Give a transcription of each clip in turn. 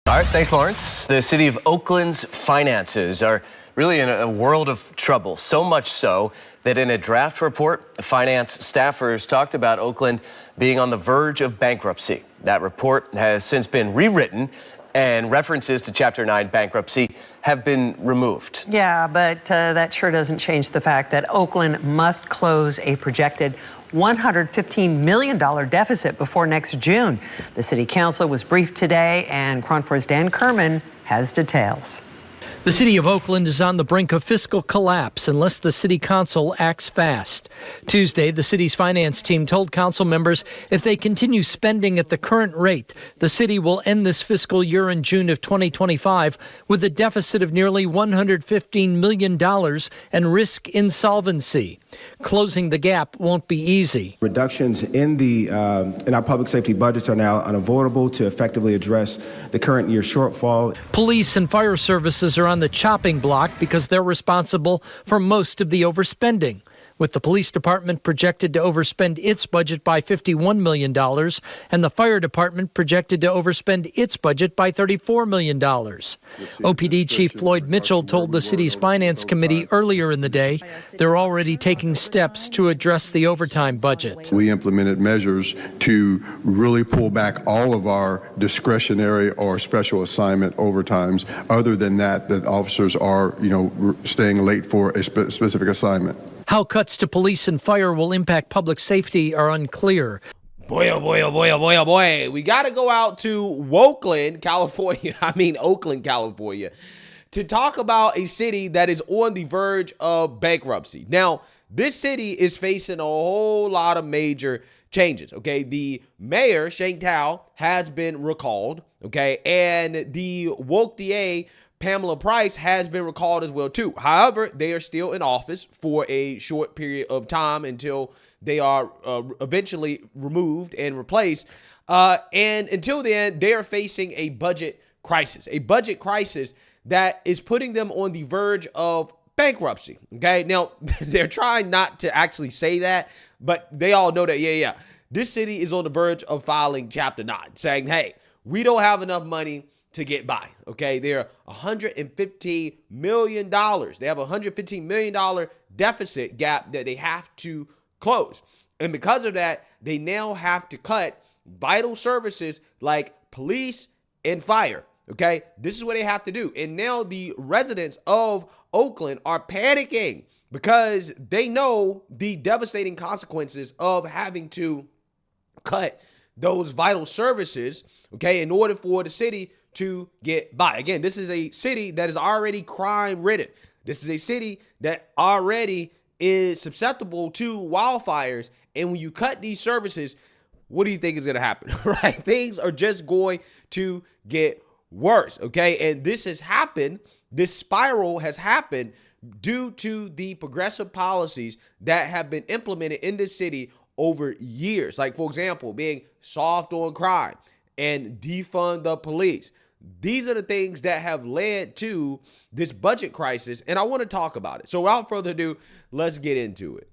All right, thanks, Lawrence. The city of Oakland's finances are really in a world of trouble, so much so that in a draft report, finance staffers talked about Oakland being on the verge of bankruptcy. That report has since been rewritten, and references to Chapter 9 bankruptcy have been removed. Yeah, but that sure doesn't change the fact that Oakland must close a projected $115 million deficit before next June. The city council was briefed today, and KRON 4's Dan Kerman has details. The city of Oakland is on the brink of fiscal collapse unless the city council acts fast. Tuesday, the city's finance team told council members if they continue spending at the current rate, the city will end this fiscal year in June of 2025 with a deficit of nearly $115 million and risk insolvency. Closing the gap won't be easy. Reductions in our public safety budgets are now unavoidable to effectively address the current year shortfall. Police and fire services are on the chopping block because they're responsible for most of the overspending, with the police department projected to overspend its budget by $51 million and the fire department projected to overspend its budget by $34 million. OPD Chief Floyd Mitchell told the city's finance committee earlier in the day they're already taking steps to address the overtime budget. We implemented measures to really pull back all of our discretionary or special assignment overtimes. Other than that, the officers are, staying late for a specific assignment. How cuts to police and fire will impact public safety are unclear. Boy, oh boy, oh boy, oh boy, oh boy. We got to go out to Oakland, California, to talk about a city that is on the verge of bankruptcy. Now, this city is facing a whole lot of major changes, okay? The mayor, Sheng Tao, has been recalled, okay? And the woke DA, Pamela Price, has been recalled as well, too. However, they are still in office for a short period of time until they are eventually removed and replaced. And until then, they are facing a budget crisis that is putting them on the verge of bankruptcy, okay? Now, they're trying not to actually say that, but they all know that, this city is on the verge of filing Chapter 9, saying, hey, we don't have enough money to get by, okay? They're $115 million. They have a $115 million deficit gap that they have to close. And because of that, they now have to cut vital services like police and fire, okay? This is what they have to do. And now the residents of Oakland are panicking because they know the devastating consequences of having to cut those vital services, okay, in order for the city to get by. Again, this is a city that is already crime-ridden. This is a city that already is susceptible to wildfires. And when you cut these services, what do you think is going to happen, right? Things are just going to get worse, okay? And this has happened, this spiral has happened due to the progressive policies that have been implemented in this city over years. Like, for example, being soft on crime and defund the police. These are the things that have led to this budget crisis, and I want to talk about it. So without further ado, let's get into it.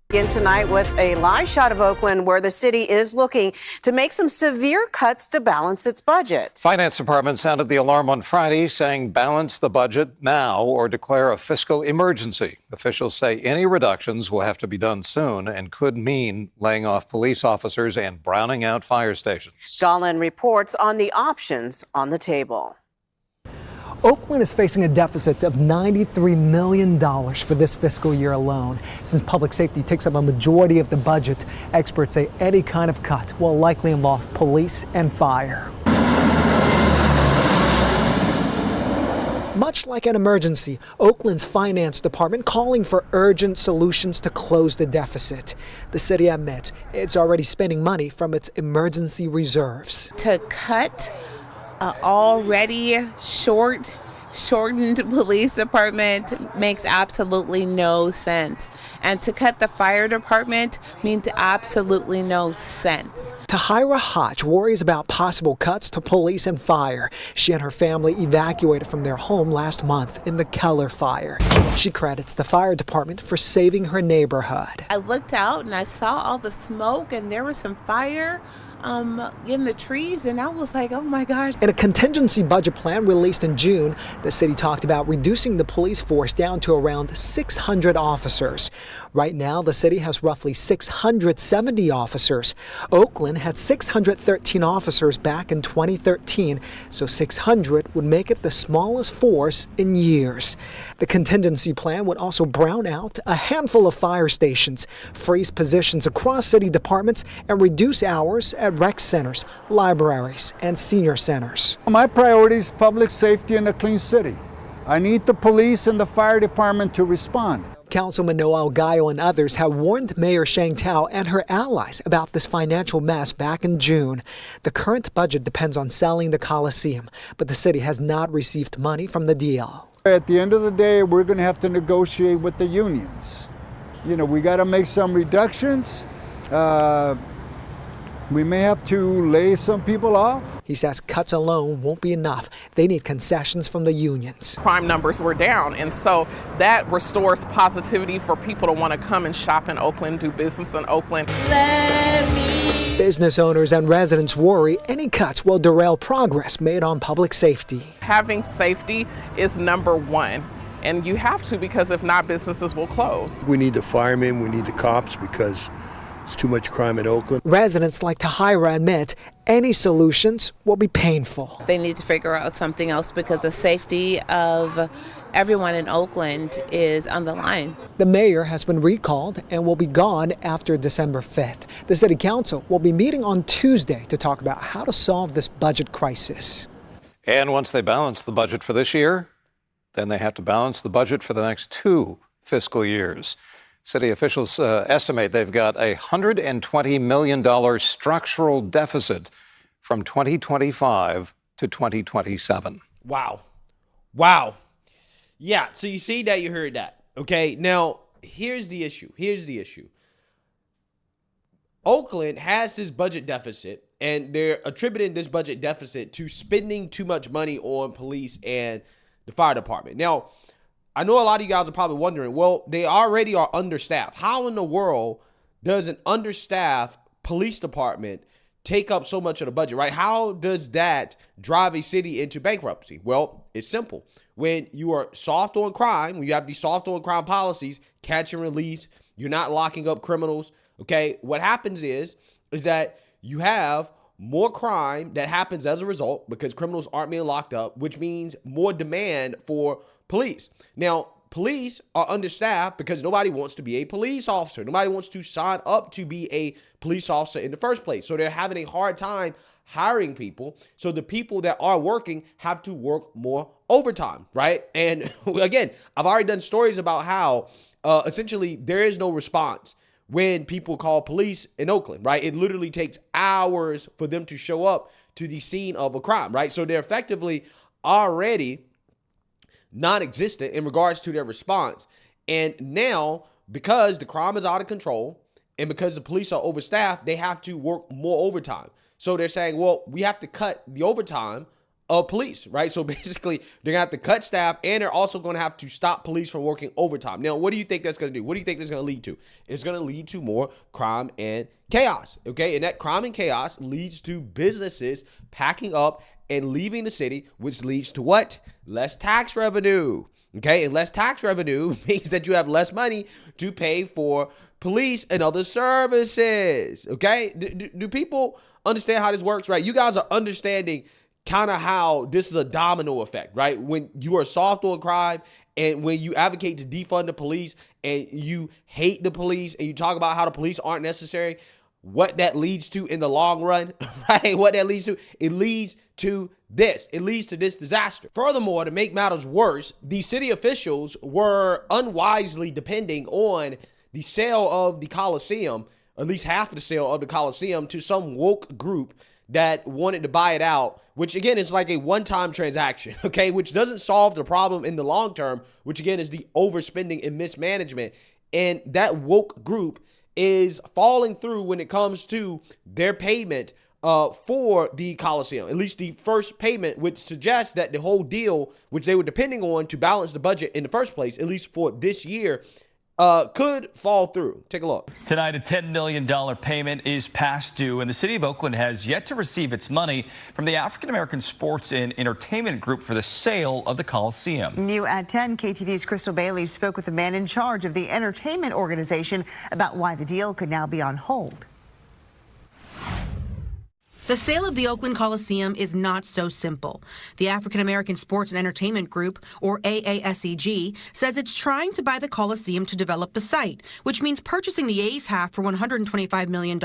Begin tonight with a live shot of Oakland, where the city is looking to make some severe cuts to balance its budget. Finance Department sounded the alarm on Friday, saying balance the budget now or declare a fiscal emergency. Officials say any reductions will have to be done soon and could mean laying off police officers and browning out fire stations. Dahlin reports on the options on the table. Oakland is facing a deficit of $93 million for this fiscal year alone. Since public safety takes up a majority of the budget, experts say any kind of cut will likely involve police and fire. Much like an emergency, Oakland's finance department calling for urgent solutions to close the deficit. The city admits it's already spending money from its emergency reserves. To cut already shortened police department makes absolutely no sense. And to cut the fire department means absolutely no sense. Tahira Hodge worries about possible cuts to police and fire. She and her family evacuated from their home last month in the Keller fire. She credits the fire department for saving her neighborhood. I looked out and I saw all the smoke and there was some fire. in the trees, and I was like, oh my gosh. In a contingency budget plan released in June, the city talked about reducing the police force down to around 600 officers. Right now, the city has roughly 670 officers. Oakland had 613 officers back in 2013, so 600 would make it the smallest force in years. The contingency plan would also brown out a handful of fire stations, freeze positions across city departments, and reduce hours at rec centers, libraries, and senior centers. My priority is public safety and a clean city. I need the police and the fire department to respond. Councilman Noel Gallo and others have warned Mayor Sheng Tao and her allies about this financial mess back in June. The current budget depends on selling the Coliseum, but the city has not received money from the deal. At the end of the day, we're going to have to negotiate with the unions. You know, we got to make some reductions. We may have to lay some people off. He says cuts alone won't be enough. They need concessions from the unions. Crime numbers were down, and so that restores positivity for people to want to come and shop in Oakland, do business in Oakland. Business owners and residents worry any cuts will derail progress made on public safety. Having safety is number one, and you have to, because if not, businesses will close. We need the firemen, we need the cops, because it's too much crime in Oakland. Residents like Tahira admit any solutions will be painful. They need to figure out something else because the safety of everyone in Oakland is on the line. The mayor has been recalled and will be gone after December 5th. The city council will be meeting on Tuesday to talk about how to solve this budget crisis. And once they balance the budget for this year, then they have to balance the budget for the next 2 fiscal years. City officials estimate they've got a $120 million structural deficit from 2025 to 2027. Wow. Wow. Yeah, so you see that, you heard that. Okay, now here's the issue. Oakland has this budget deficit, and they're attributing this budget deficit to spending too much money on police and the fire department. Now, I know a lot of you guys are probably wondering, well, they already are understaffed. How in the world does an understaffed police department take up so much of the budget, right? How does that drive a city into bankruptcy? Well, it's simple. When you are soft on crime, when you have these soft on crime policies, catch and release, you're not locking up criminals, okay? What happens is that you have more crime that happens as a result because criminals aren't being locked up, which means more demand for police. Now, police are understaffed because nobody wants to be a police officer. Nobody wants to sign up to be a police officer in the first place. So they're having a hard time hiring people. So the people that are working have to work more overtime, right? And again, I've already done stories about how essentially there is no response when people call police in Oakland, right? It literally takes hours for them to show up to the scene of a crime, right? So they're effectively already non-existent in regards to their response. And now, because the crime is out of control and because the police are overstaffed, they have to work more overtime. So they're saying, well, we have to cut the overtime of police, right? So basically, they're going to have to cut staff, and they're also going to have to stop police from working overtime. Now, what do you think that's going to do? What do you think that's going to lead to? It's going to lead to more crime and chaos, okay? And that crime and chaos leads to businesses packing up and leaving the city, which leads to what? Less tax revenue, okay? And less tax revenue means that you have less money to pay for police and other services, okay? Do people understand how this works, right? You guys are understanding kind of how this is a domino effect, right? When you are soft on crime and when you advocate to defund the police and you hate the police and you talk about how the police aren't necessary, what that leads to in the long run, right? What that leads to, it leads to this. It leads to this disaster. Furthermore, to make matters worse, the city officials were unwisely depending on the sale of the Coliseum, at least half of the sale of the Coliseum, to some woke group that wanted to buy it out, which again is like a one-time transaction, okay, which doesn't solve the problem in the long term, which again is the overspending and mismanagement. And that woke group is falling through when it comes to their payment for the Coliseum, at least the first payment, which suggests that the whole deal, which they were depending on to balance the budget in the first place, at least for this year, could fall through. Take a look. Tonight, a $10 million payment is past due, and the city of Oakland has yet to receive its money from the African American Sports and Entertainment Group for the sale of the Coliseum. New at 10, KTV's Crystal Bailey spoke with the man in charge of the entertainment organization about why the deal could now be on hold. The sale of the Oakland Coliseum is not so simple. The African American Sports and Entertainment Group, or AASEG, says it's trying to buy the Coliseum to develop the site, which means purchasing the A's half for $125 million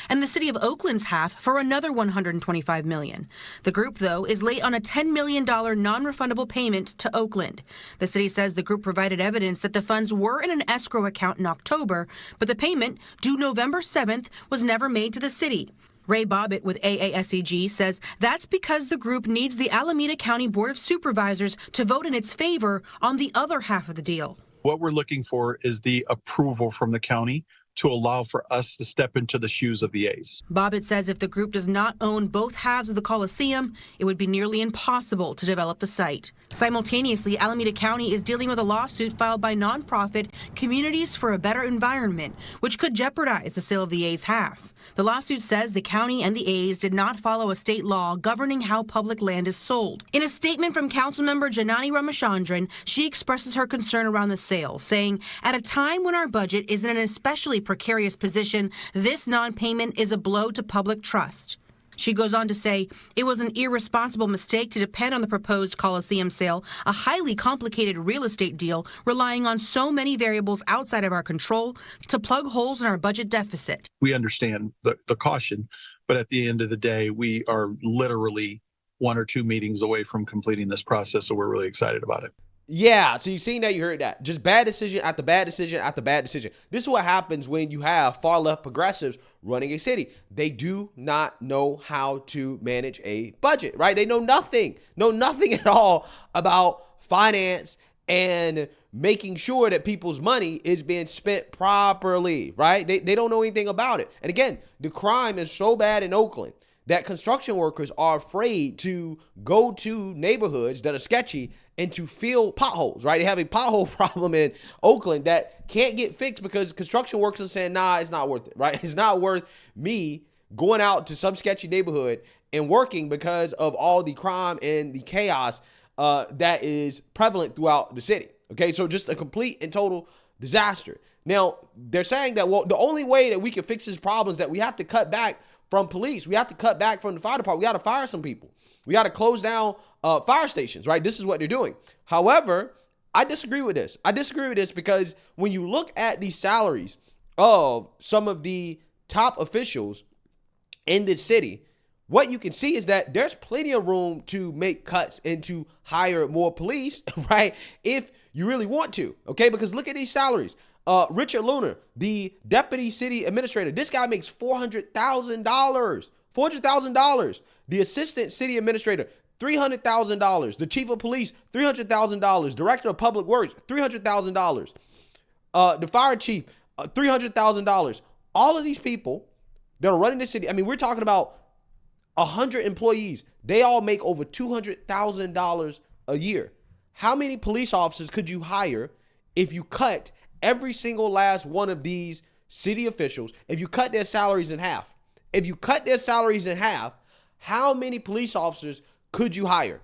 and the city of Oakland's half for another $125 million. The group, though, is late on a $10 million non-refundable payment to Oakland. The city says the group provided evidence that the funds were in an escrow account in October, but the payment, due November 7th, was never made to the city. Ray Bobbitt with AASEG says that's because the group needs the Alameda County Board of Supervisors to vote in its favor on the other half of the deal. What we're looking for is the approval from the county to allow for us to step into the shoes of the A's. Bobbitt says if the group does not own both halves of the Coliseum, it would be nearly impossible to develop the site. Simultaneously, Alameda County is dealing with a lawsuit filed by nonprofit Communities for a Better Environment, which could jeopardize the sale of the A's half. The lawsuit says the county and the A's did not follow a state law governing how public land is sold. In a statement from Councilmember Janani Ramachandran, she expresses her concern around the sale, saying, "At a time when our budget is in an especially precarious position, this non-payment is a blow to public trust." She goes on to say, "It was an irresponsible mistake to depend on the proposed Coliseum sale, a highly complicated real estate deal relying on so many variables outside of our control to plug holes in our budget deficit." We understand the caution, but at the end of the day, we are literally 1 or 2 meetings away from completing this process, so we're really excited about it. Yeah, so you've seen that, you heard that. Just bad decision after bad decision after bad decision. This is what happens when you have far left progressives running a city. They do not know how to manage a budget, right? They know nothing at all about finance and making sure that people's money is being spent properly, right? They don't know anything about it. And again, the crime is so bad in Oakland that construction workers are afraid to go to neighborhoods that are sketchy and to fill potholes, right? They have a pothole problem in Oakland that can't get fixed because construction workers are saying, nah, it's not worth it, right? It's not worth me going out to some sketchy neighborhood and working because of all the crime and the chaos that is prevalent throughout the city, okay? So just a complete and total disaster. Now, they're saying that, well, the only way that we can fix this problem is that we have to cut back from police. We have to cut back from the fire department. We got to fire some people. We got to close down fire stations, right? This is what they're doing. However, I disagree with this. I disagree with this because when you look at the salaries of some of the top officials in this city, what you can see is that there's plenty of room to make cuts and to hire more police, right? If you really want to, okay? Because look at these salaries. Richard Lunar, the deputy city administrator, this guy makes $400,000. $400,000. The assistant city administrator, $300,000. The chief of police, $300,000. Director of public works, $300,000. The fire chief, $300,000. All of these people that are running the city, I mean, we're talking about 100 employees. They all make over $200,000 a year. How many police officers could you hire if you cut every single last one of these city officials, if you cut their salaries in half? If you cut their salaries in half, how many police officers could you hire?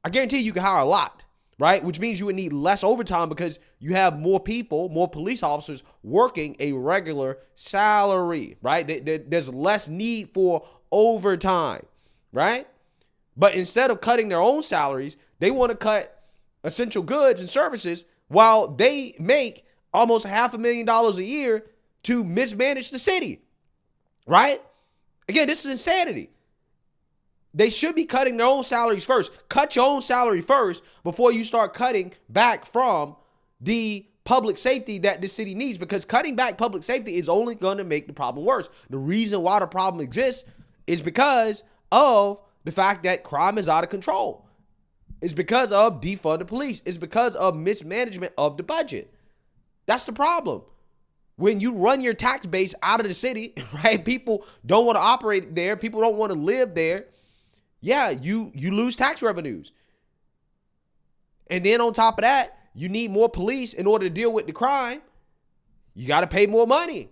I guarantee you can hire a lot, right? Which means you would need less overtime because you have more people, more police officers working a regular salary, right? There's less need for overtime, right? But instead of cutting their own salaries, they want to cut essential goods and services while they make almost $500,000 a year to mismanage the city, right? Again, this is insanity. They should be cutting their own salaries first. Cut your own salary first before you start cutting back from the public safety that this city needs, because cutting back public safety is only going to make the problem worse. The reason why the problem exists is because of the fact that crime is out of control. It's because of defunded police. It's because of mismanagement of the budget. That's the problem. When you run your tax base out of the city, right? People don't want to operate there. People don't want to live there. Yeah, you lose tax revenues. And then on top of that, you need more police in order to deal with the crime, you got to pay more money.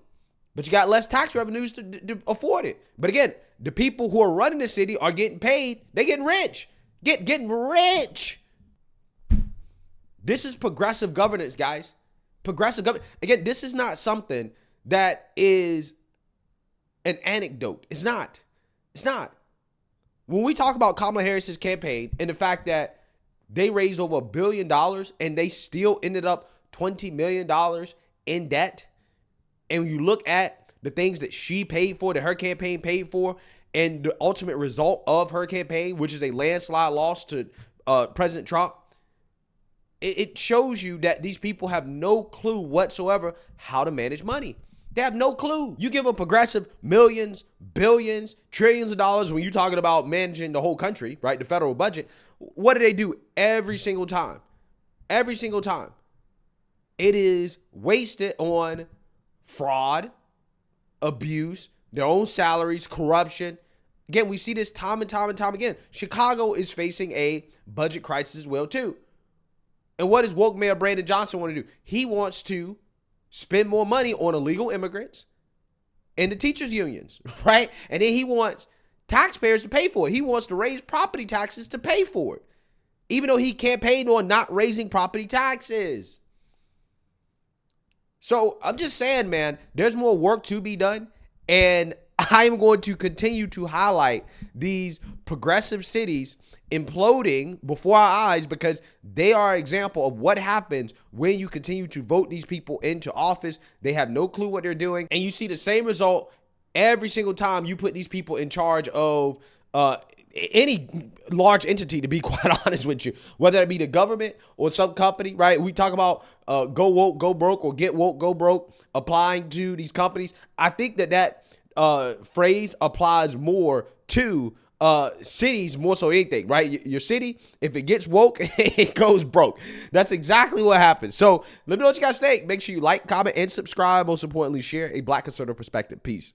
But you got less tax revenues to afford it. But again, the people who are running the city are getting paid. They're getting rich. Getting rich. This is progressive governance, guys. Progressive governance. Again, this is not something that is an anecdote. It's not. It's not. When we talk about Kamala Harris's campaign and the fact that they raised over $1 billion and they still ended up $20 million in debt, and when you look at the things that she paid for, that her campaign paid for, and the ultimate result of her campaign, which is a landslide loss to President Trump, it shows you that these people have no clue whatsoever how to manage money. They have no clue. You give a progressive millions, billions, trillions of dollars when you're talking about managing the whole country, right? The federal budget. What do they do every single time? Every single time. It is wasted on fraud, abuse, their own salaries, corruption. Again, we see this time and time and time again. Chicago is facing a budget crisis as well, too. And what does woke Mayor Brandon Johnson want to do? He wants to spend more money on illegal immigrants and the teachers' unions, right? And then he wants taxpayers to pay for it. He wants to raise property taxes to pay for it, even though he campaigned on not raising property taxes. So I'm just saying, man, there's more work to be done. And I am going to continue to highlight these progressive cities imploding before our eyes, because they are an example of what happens when you continue to vote these people into office. They have no clue what they're doing. And you see the same result every single time you put these people in charge of any large entity, to be quite honest with you, whether it be the government or some company, right? We talk about go woke, go broke, or get woke, go broke applying to these companies. I think that phrase applies more to cities more so anything, right? Your city, if it gets woke, it goes broke. That's exactly what happens. So let me know what you guys think. Make sure you like, comment, and subscribe. Most importantly, share a Black conservative perspective. Peace.